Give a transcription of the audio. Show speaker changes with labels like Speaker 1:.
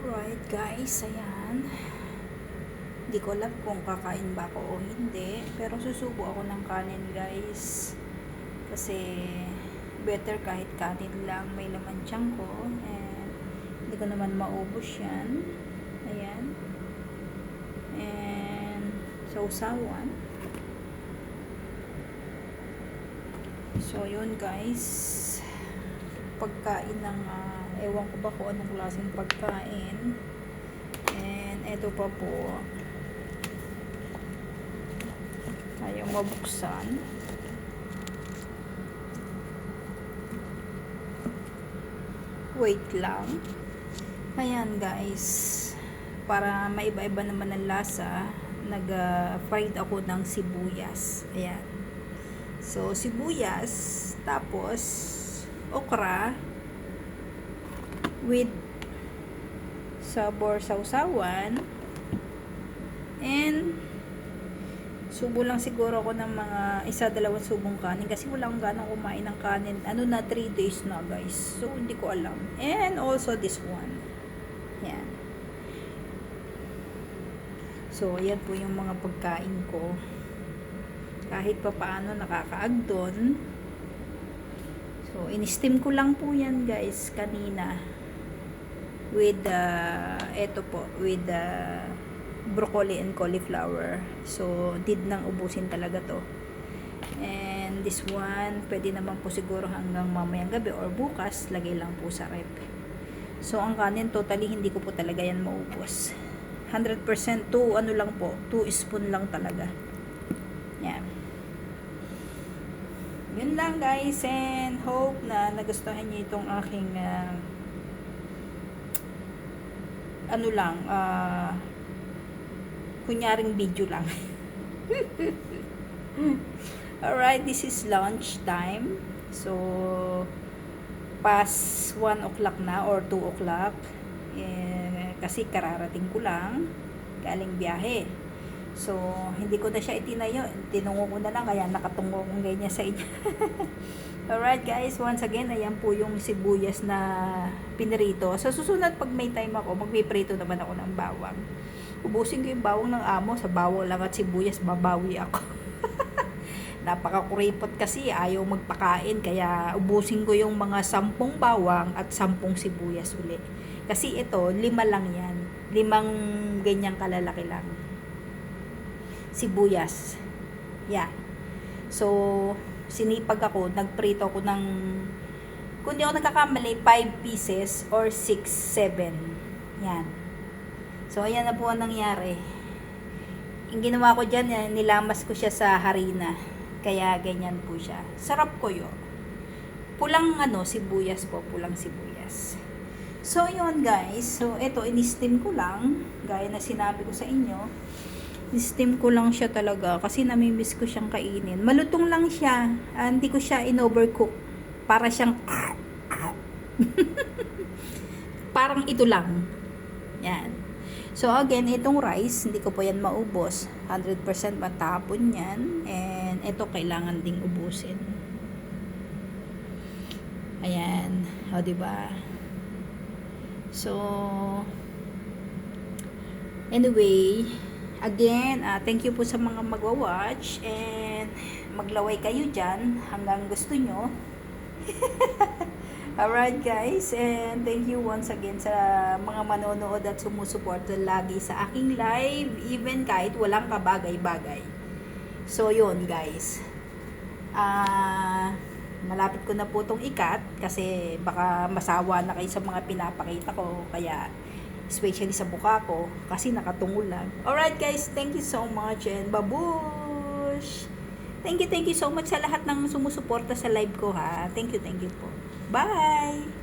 Speaker 1: Alright guys, ayan. Hindi ko alam kung kakain ba ako o hindi. Pero susubo ako ng kanin guys. Kasi better kahit kanin lang. May laman tiyan ko. And hindi ko naman maubos yan. Ayan. And sausawan. So yun guys. Pagkain ng ewan ko ba kung anong klaseng pagkain. And eto pa po, ayaw mabuksan. Wait lang. Ayan guys, para maiba-iba naman ang lasa, nag-fried ako ng sibuyas. Ayan. So sibuyas, tapos okra with sabor sausawan, and subo lang siguro ako ng mga 1-2 subong kanin kasi wala akong ganang kumain ng kanin. 3 days na guys, so hindi ko alam. And also this one, yan. So yan po yung mga pagkain ko, kahit pa paano nakakaagdon. So, in-steam ko lang po yan guys kanina with eto po, with broccoli and cauliflower. So, did nang ubusin talaga to. And this one, pwede naman po siguro hanggang mamayang gabi or bukas, lagay lang po sa rep. So, ang kanin totally hindi ko po talaga yan maubos. 100% 2 ano lang po, 2 spoon lang talaga. Yan. Yun lang guys, and hope na nagustuhan niyo itong aking kunyaring video lang. Alright, this is lunch time. So past 1 o'clock na or 2 o'clock, kasi kararating ko lang galing biyahe. So, hindi ko na siya itinayo. Tinungo ko na lang, kaya nakatungo kong ganyan sa inyo. Alright guys, once again, ayan po yung sibuyas na pinirito. Sa susunod, pag may time ako, magpiprito naman ako ng bawang. Ubusin ko yung bawang ng amo. Sa bawang lang at sibuyas, babawi ako. Napakakuripot kasi, ayaw magpakain. Kaya ubusin ko yung mga 10 bawang at 10 sibuyas uli. Kasi ito, 5 lang yan. 5 ganyang kalalaki lang sibuyas. Yeah. So, sinipag ako, nagprito ako ng, kung di ako nagkakamali, 5 pieces or 6, 7. Yan. So, ayan na po ang nangyari. Yung ginawa ko dyan, nilamas ko siya sa harina. Kaya, ganyan po siya. Sarap ko yun. Pulang sibuyas po. Pulang sibuyas. So, yun guys. So, ito, in-steam ko lang. Gaya na sinabi ko sa inyo. Steam ko lang siya talaga kasi namimiss ko siyang kainin. Malutong lang siya. Hindi ko siya in-overcook. Para siyang parang ito lang. Yan. So again, itong rice, hindi ko po yan maubos. 100% matapon yan. And ito kailangan ding ubusin. Ayan. O, diba? So, anyway, again, thank you po sa mga magwa-watch, and maglaway kayo dyan hanggang gusto nyo. Alright guys, and thank you once again sa mga manonood at sumusuporta lagi sa aking live, even kahit walang kabagay-bagay. So yun guys, malapit ko na po itong ikat kasi baka masawa na kayo sa mga pinapakita ko, kaya especially sa buka ko, kasi nakatungo lang. Alright guys, thank you so much, and babush! Thank you so much sa lahat ng sumusuporta sa live ko ha. Thank you po. Bye!